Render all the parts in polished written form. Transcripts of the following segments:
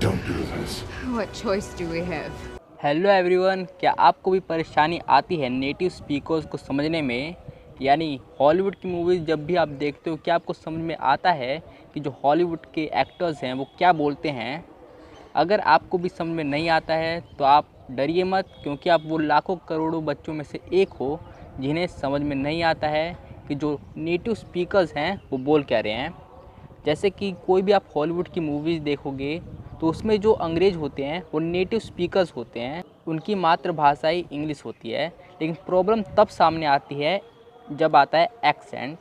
Don't do this. What choice do we have? Hello everyone, क्या आपको भी परेशानी आती है नेटिव स्पीकर्स को समझने में? यानी हॉलीवुड की मूवीज़ जब भी आप देखते हो, क्या आपको समझ में आता है कि जो हॉलीवुड के एक्टर्स हैं वो क्या बोलते हैं? अगर आपको भी समझ में नहीं आता है तो आप डरिए मत, क्योंकि आप वो लाखों करोड़ों बच्चों में से एक हो जिन्हें समझ में नहीं आता है कि जो नेटिव स्पीकर्स हैं वो बोल क्या रहे हैं। जैसे कि कोई भी आप हॉलीवुड की मूवीज़ देखोगे तो उसमें जो अंग्रेज़ होते हैं वो नेटिव स्पीकर्स होते हैं, उनकी मातृभाषा ही इंग्लिश होती है। लेकिन प्रॉब्लम तब सामने आती है जब आता है एक्सेंट,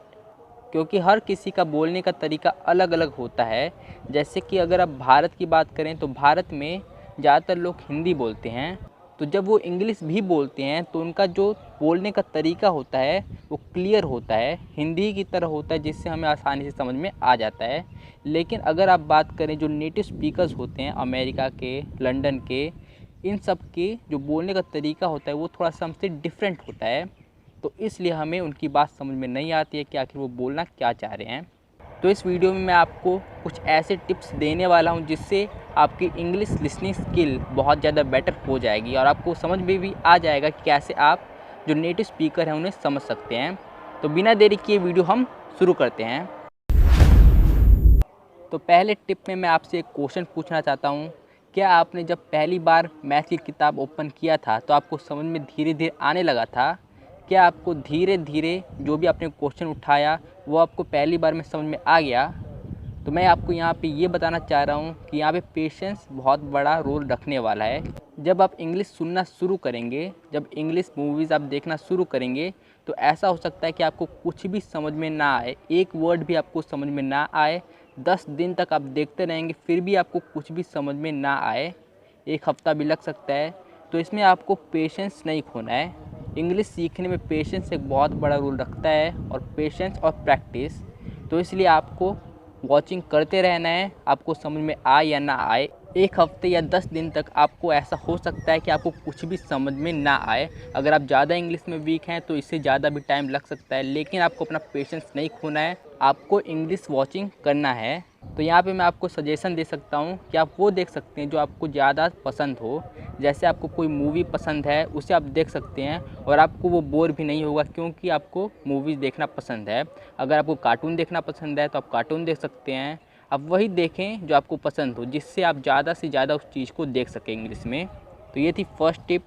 क्योंकि हर किसी का बोलने का तरीका अलग अलग होता है। जैसे कि अगर आप भारत की बात करें तो भारत में ज़्यादातर लोग हिंदी बोलते हैं, तो जब वो इंग्लिश भी बोलते हैं तो उनका जो बोलने का तरीका होता है वो क्लियर होता है, हिंदी की तरह होता है, जिससे हमें आसानी से समझ में आ जाता है। लेकिन अगर आप बात करें जो नेटिव स्पीकर्स होते हैं अमेरिका के, लंदन के, इन सब के जो बोलने का तरीका होता है वो थोड़ा सा हमसे डिफरेंट होता है, तो इसलिए हमें उनकी बात समझ में नहीं आती है कि आखिर वो बोलना क्या चाह रहे हैं। तो इस वीडियो में मैं आपको कुछ ऐसे टिप्स देने वाला हूं जिससे आपकी इंग्लिश लिसनिंग स्किल बहुत ज़्यादा बेटर हो जाएगी और आपको समझ में भी आ जाएगा कि कैसे आप जो नेटिव स्पीकर हैं उन्हें समझ सकते हैं। तो बिना देरी किए वीडियो हम शुरू करते हैं। तो पहले टिप में मैं आपसे एक क्वेश्चन पूछना चाहता हूँ। क्या आपने जब पहली बार मैथ की किताब ओपन किया था तो आपको समझ में धीरे धीरे आने लगा था? क्या आपको धीरे धीरे जो भी आपने क्वेश्चन उठाया वो आपको पहली बार में समझ में आ गया? तो मैं आपको यहाँ पे ये बताना चाह रहा हूँ कि यहाँ पे पेशेंस बहुत बड़ा रोल रखने वाला है। जब आप इंग्लिश सुनना शुरू करेंगे, जब इंग्लिश मूवीज़ आप देखना शुरू करेंगे, तो ऐसा हो सकता है कि आपको कुछ भी समझ में ना आए, एक वर्ड भी आपको समझ में ना आए। 10 दिन तक आप देखते रहेंगे फिर भी आपको कुछ भी समझ में ना आए, एक हफ़्ता भी लग सकता है। तो इसमें आपको पेशेंस नहीं खोना है। इंग्लिश सीखने में पेशेंस एक बहुत बड़ा रोल रखता है, और पेशेंस और प्रैक्टिस। तो इसलिए आपको वॉचिंग करते रहना है, आपको समझ में आए या ना आए। एक हफ्ते या 10 दिन तक आपको ऐसा हो सकता है कि आपको कुछ भी समझ में ना आए। अगर आप ज़्यादा इंग्लिश में वीक हैं तो इससे ज़्यादा भी टाइम लग सकता है, लेकिन आपको अपना पेशेंस नहीं खोना है, आपको इंग्लिश वॉचिंग करना है। तो यहाँ पे मैं आपको सजेशन दे सकता हूँ कि आप वो देख सकते हैं जो आपको ज़्यादा पसंद हो। जैसे आपको कोई मूवी पसंद है उसे आप देख सकते हैं और आपको वो बोर भी नहीं होगा, क्योंकि आपको मूवीज़ देखना पसंद है। अगर आपको कार्टून देखना पसंद है तो आप कार्टून देख सकते हैं। आप वही देखें जो आपको पसंद हो, जिससे आप ज़्यादा से ज़्यादा उस चीज़ को देख सकें इंग्लिश में। तो ये थी फर्स्ट टिप।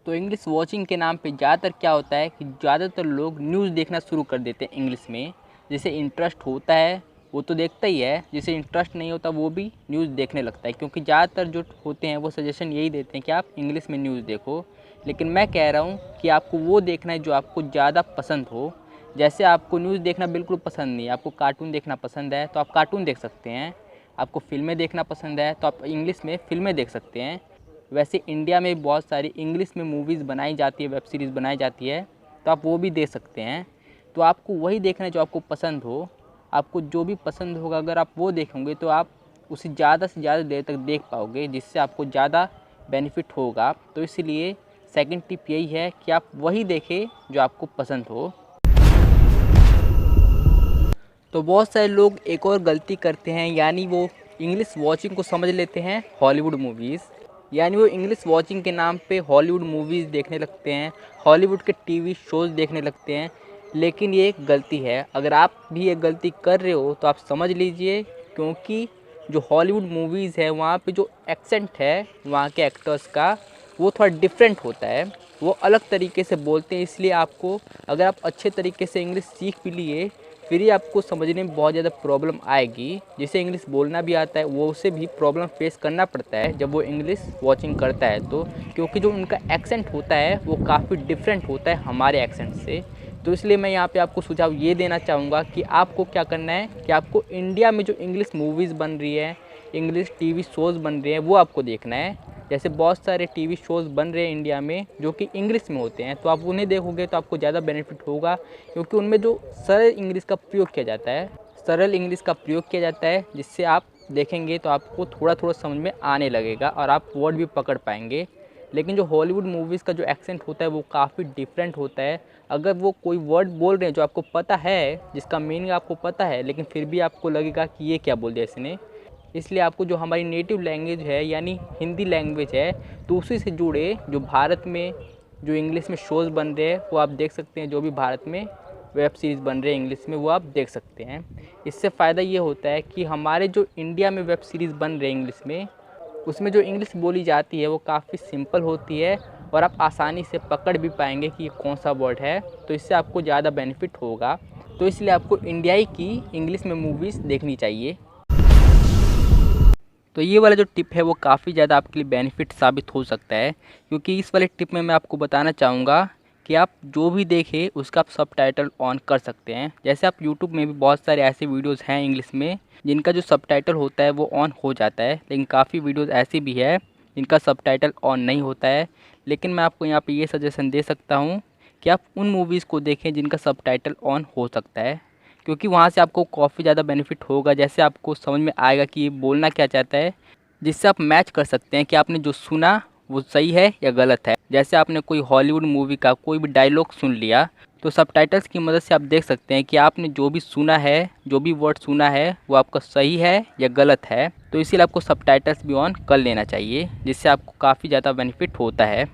तो इंग्लिश वॉचिंग के नाम पे ज़्यादातर क्या होता है कि ज़्यादातर लोग न्यूज़ देखना शुरू कर देते हैं इंग्लिश में। जिसे इंटरेस्ट होता है वो तो देखता ही है, जिसे इंटरेस्ट नहीं होता वो भी न्यूज़ देखने लगता है, क्योंकि ज़्यादातर जो होते हैं वो सजेशन यही देते हैं कि आप इंग्लिश में न्यूज़ देखो। लेकिन मैं कह रहा हूँ कि आपको वो देखना है जो आपको ज़्यादा पसंद हो। जैसे आपको न्यूज़ देखना बिल्कुल पसंद नहीं है, आपको कार्टून देखना पसंद है तो आप कार्टून देख सकते हैं। आपको फ़िल्में देखना पसंद है तो आप इंग्लिश में फ़िल्में देख सकते हैं। वैसे इंडिया में बहुत सारी इंग्लिश में मूवीज़ बनाई जाती है, वेब सीरीज़ बनाई जाती है, तो आप वो भी देख सकते हैं। तो आपको वही देखना है जो आपको पसंद हो। आपको जो भी पसंद होगा अगर आप वो देखोगे तो आप उसे ज़्यादा से ज़्यादा देर तक देख पाओगे, जिससे आपको ज़्यादा बेनिफिट होगा। तो इसीलिए सेकंड टिप यही है कि आप वही देखें जो आपको पसंद हो। तो बहुत सारे लोग एक और गलती करते हैं, यानी वो इंग्लिश वॉचिंग को समझ लेते हैं हॉलीवुड मूवीज़। यानी वो इंग्लिश वॉचिंग के नाम पे हॉलीवुड मूवीज़ देखने लगते हैं, हॉलीवुड के टीवी शोज़ देखने लगते हैं। लेकिन ये एक गलती है। अगर आप भी ये गलती कर रहे हो तो आप समझ लीजिए, क्योंकि जो हॉलीवुड मूवीज़ है वहाँ पे जो एक्सेंट है वहाँ के एक्टर्स का वो थोड़ा डिफरेंट होता है, वो अलग तरीके से बोलते हैं। इसलिए आपको, अगर आप अच्छे तरीके से इंग्लिश सीख भी लिए, फिर ही आपको समझने में बहुत ज़्यादा प्रॉब्लम आएगी। जिसे इंग्लिश बोलना भी आता है वो उसे भी प्रॉब्लम फेस करना पड़ता है जब वो इंग्लिश वॉचिंग करता है तो, क्योंकि जो उनका एक्सेंट होता है वो काफ़ी डिफरेंट होता है हमारे एक्सेंट से। तो इसलिए मैं यहाँ पे आपको सुझाव ये देना चाहूँगा कि आपको क्या करना है कि आपको इंडिया में जो इंग्लिश मूवीज़ बन रही है, इंग्लिश टीवी शोज़ बन रहे हैं, वो आपको देखना है। जैसे बहुत सारे टीवी शोज़ बन रहे हैं इंडिया में जो कि इंग्लिश में होते हैं, तो आप उन्हें देखोगे तो आपको ज़्यादा बेनिफिट होगा, क्योंकि उनमें जो सरल इंग्लिश का प्रयोग किया जाता है, सरल इंग्लिश का प्रयोग किया जाता है, जिससे आप देखेंगे तो आपको थोड़ा थोड़ा समझ में आने लगेगा और आप वर्ड भी पकड़ पाएंगे। लेकिन जो हॉलीवुड मूवीज़ का जो एक्सेंट होता है वो काफ़ी डिफरेंट होता है। अगर वो कोई वर्ड बोल रहे हैं जो आपको पता है, जिसका मीनिंग आपको पता है, लेकिन फिर भी आपको लगेगा कि ये क्या बोल दिया इसने, इसलिए आपको जो हमारी नेटिव लैंग्वेज है यानी हिंदी लैंग्वेज है, तो उसी से जुड़े जो भारत में जो इंग्लिश में शोज़ बन रहे हैं वो आप देख सकते हैं। जो भी भारत में वेब सीरीज़ बन रहे हैं इंग्लिश में वो आप देख सकते हैं। इससे फ़ायदा ये होता है कि हमारे जो इंडिया में वेब सीरीज़ बन रहे हैं इंग्लिश में, उसमें जो इंग्लिश बोली जाती है वो काफ़ी सिंपल होती है और आप आसानी से पकड़ भी पाएंगे कि ये कौन सा वर्ड है, तो इससे आपको ज़्यादा बेनिफिट होगा। तो इसलिए आपको इंडियाई की इंग्लिश में मूवीज़ देखनी चाहिए। तो ये वाला जो टिप है वो काफ़ी ज़्यादा आपके लिए बेनिफिट साबित हो सकता है, क्योंकि इस वाले टिप में मैं आपको बताना चाहूँगा कि आप जो भी देखें उसका आप सबटाइटल ऑन कर सकते हैं। जैसे आप यूट्यूब में भी बहुत सारे ऐसे वीडियोस हैं इंग्लिश में जिनका जो सबटाइटल होता है वो ऑन हो जाता है, लेकिन काफ़ी वीडियोस ऐसी भी है जिनका सबटाइटल ऑन नहीं होता है। लेकिन मैं आपको यहाँ पे ये सजेशन दे सकता हूँ कि आप उन मूवीज़ को देखें जिनका सबटाइटल ऑन हो सकता है, क्योंकि वहाँ से आपको काफ़ी ज़्यादा बेनिफिट होगा। जैसे आपको समझ में आएगा कि ये बोलना क्या चाहता है, जिससे आप मैच कर सकते हैं कि आपने जो सुना वो सही है या गलत है। जैसे आपने कोई हॉलीवुड मूवी का कोई भी डायलॉग सुन लिया, तो सबटाइटल्स की मदद से आप देख सकते हैं कि आपने जो भी सुना है, जो भी वर्ड सुना है वो आपका सही है या गलत है। तो इसीलिए आपको सबटाइटल्स भी ऑन कर लेना चाहिए, जिससे आपको काफ़ी ज़्यादा बेनिफिट होता है।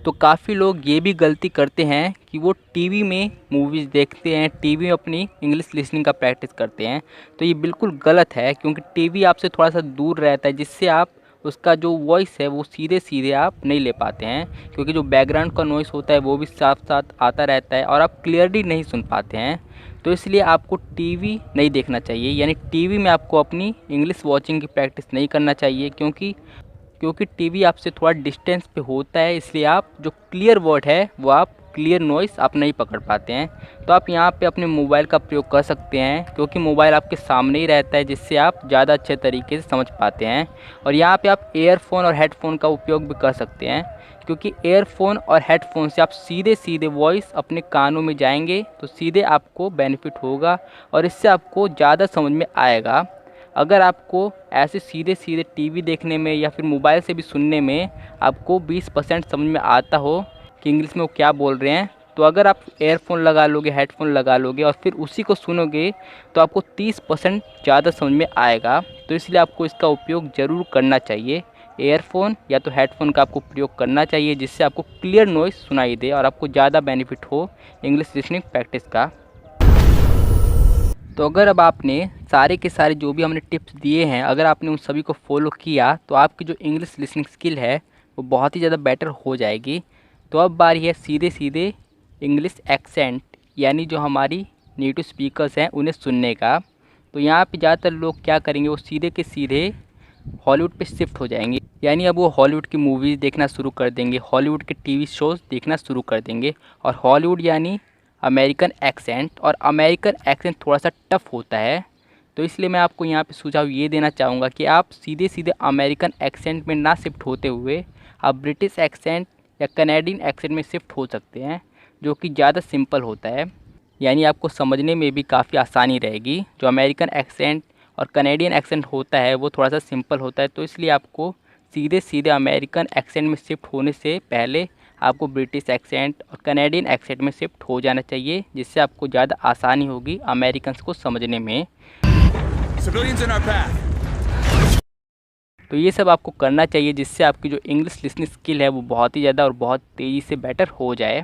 तो काफ़ी लोग ये भी गलती करते हैं कि वो टीवी में मूवीज़ देखते हैं, टीवी में अपनी इंग्लिश लिसनिंग का प्रैक्टिस करते हैं। तो ये बिल्कुल गलत है, क्योंकि टीवी आपसे थोड़ा सा दूर रहता है, जिससे आप उसका जो वॉइस है वो सीधे सीधे आप नहीं ले पाते हैं, क्योंकि जो बैकग्राउंड का नॉइस होता है वो भी साथ साथ आता रहता है और आप क्लियरली नहीं सुन पाते हैं। तो इसलिए आपको टीवी नहीं देखना चाहिए, यानी टीवी में आपको अपनी इंग्लिश वॉचिंग की प्रैक्टिस नहीं करना चाहिए, क्योंकि टीवी आपसे थोड़ा डिस्टेंस पे होता है। इसलिए आप जो क्लियर वर्ड है वो आप क्लियर नॉइस आप नहीं पकड़ पाते हैं। तो आप यहाँ पे अपने मोबाइल का प्रयोग कर सकते हैं, क्योंकि मोबाइल आपके सामने ही रहता है, जिससे आप ज़्यादा अच्छे तरीके से समझ पाते हैं। और यहाँ पे आप ईयरफोन और हेडफोन का उपयोग भी कर सकते हैं, क्योंकि ईयरफोन और हेडफोन से आप सीधे सीधे वॉइस अपने कानों में जाएंगे तो सीधे आपको बेनिफिट होगा और इससे आपको ज़्यादा समझ में आएगा। अगर आपको ऐसे सीधे सीधे टीवी देखने में या फिर मोबाइल से भी सुनने में आपको 20% समझ में आता हो कि इंग्लिश में वो क्या बोल रहे हैं, तो अगर आप एयरफोन लगा लोगे, हेडफोन लगा लोगे और फिर उसी को सुनोगे तो आपको 30% ज़्यादा समझ में आएगा। तो इसलिए आपको इसका उपयोग ज़रूर करना चाहिए। एयरफोन या तो हेडफोन का आपको प्रयोग करना चाहिए, जिससे आपको क्लियर नॉइस सुनाई दे और आपको ज़्यादा बेनिफिट हो इंग्लिश लिसनिंग प्रैक्टिस का। तो अगर अब आपने सारे के सारे जो भी हमने टिप्स दिए हैं, अगर आपने उन सभी को फॉलो किया तो आपकी जो इंग्लिश लिसनिंग स्किल है वो बहुत ही ज़्यादा बेटर हो जाएगी। तो अब बारी है सीधे सीधे इंग्लिश एक्सेंट, यानी जो हमारी नेटिव स्पीकर्स हैं उन्हें सुनने का। तो यहाँ पे ज़्यादातर लोग क्या करेंगे, वो सीधे के सीधे हॉलीवुड पे शिफ्ट हो जाएंगे, यानी अब वो हॉलीवुड की मूवीज़ देखना शुरू कर देंगे, हॉलीवुड के टीवी शोज़ देखना शुरू कर देंगे। और हॉलीवुड यानी अमेरिकन एक्सेंट, और अमेरिकन एक्सेंट थोड़ा सा टफ़ होता है। तो इसलिए मैं आपको यहाँ पे सुझाव ये देना चाहूँगा कि आप सीधे सीधे अमेरिकन एक्सेंट में ना शिफ्ट होते हुए आप ब्रिटिश एक्सेंट या कनेडियन एक्सेंट में शिफ्ट हो सकते हैं, जो कि ज़्यादा सिंपल होता है, यानी आपको समझने में भी काफ़ी आसानी रहेगी। जो अमेरिकन एक्सेंट और कनेडियन एक्सेंट होता है वो थोड़ा सा सिंपल होता है। तो इसलिए आपको सीधे सीधे अमेरिकन एक्सेंट में शिफ्ट होने से पहले आपको ब्रिटिश एक्सेंट और कनेडियन एक्सेंट में शिफ्ट हो जाना चाहिए, जिससे आपको ज़्यादा आसानी होगी अमेरिकन्स को समझने में। तो ये सब आपको करना चाहिए, जिससे आपकी जो इंग्लिश लिसनिंग स्किल है वो बहुत ही ज़्यादा और बहुत तेज़ी से बेटर हो जाए।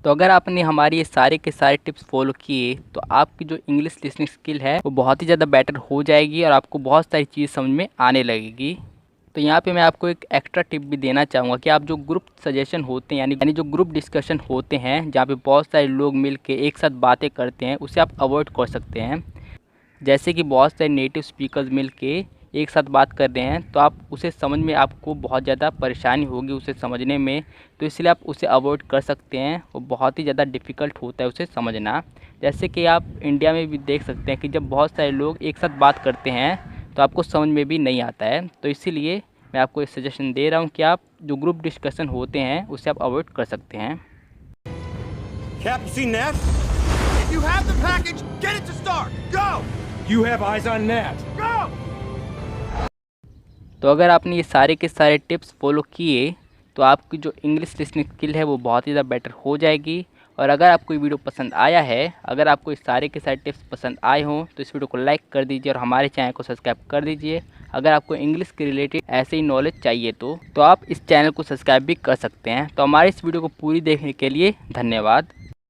तो अगर आपने हमारी ये सारे के सारे टिप्स फॉलो किए तो आपकी जो इंग्लिश लिसनिंग स्किल है वो बहुत ही ज़्यादा बेटर हो जाएगी और आपको बहुत सारी चीज़ समझ में आने लगेगी। तो यहाँ पे मैं आपको एक एक्स्ट्रा टिप भी देना चाहूँगा कि आप जो ग्रुप सजेशन होते हैं, यानी जो ग्रुप डिस्कशन होते हैं जहाँ पे बहुत सारे लोग मिल के एक साथ बातें करते हैं, उसे आप अवॉइड कर सकते हैं। जैसे कि बहुत सारे नेटिव स्पीकर्स मिल के एक साथ बात कर रहे हैं, तो आप उसे समझ में आपको बहुत ज़्यादा परेशानी होगी उसे समझने में, तो इसलिए आप उसे अवॉइड कर सकते हैं। वो बहुत ही ज़्यादा डिफ़िकल्ट होता है उसे समझना। जैसे कि आप इंडिया में भी देख सकते हैं कि जब बहुत सारे लोग एक साथ बात करते हैं तो आपको समझ में भी नहीं आता है। तो इसीलिए मैं आपको एक सजेशन दे रहा हूँ कि आप जो ग्रुप डिस्कशन होते हैं उसे आप अवॉइड कर सकते हैं। Captain, see Nat? If you have the package, get it to Stark. Go! You have eyes on Nat. Go! तो अगर आपने ये सारे के सारे टिप्स फॉलो किए तो आपकी जो इंग्लिश लिसनिंग स्किल है वो बहुत ही ज़्यादा बेटर हो जाएगी और अगर आपको ये वीडियो पसंद आया है, अगर आपको इस सारे के सारे टिप्स पसंद आए हों तो इस वीडियो को लाइक कर दीजिए और हमारे चैनल को सब्सक्राइब कर दीजिए। अगर आपको इंग्लिश के रिलेटेड ऐसे ही नॉलेज चाहिए तो आप इस चैनल को सब्सक्राइब भी कर सकते हैं। तो हमारे इस वीडियो को पूरी देखने के लिए धन्यवाद।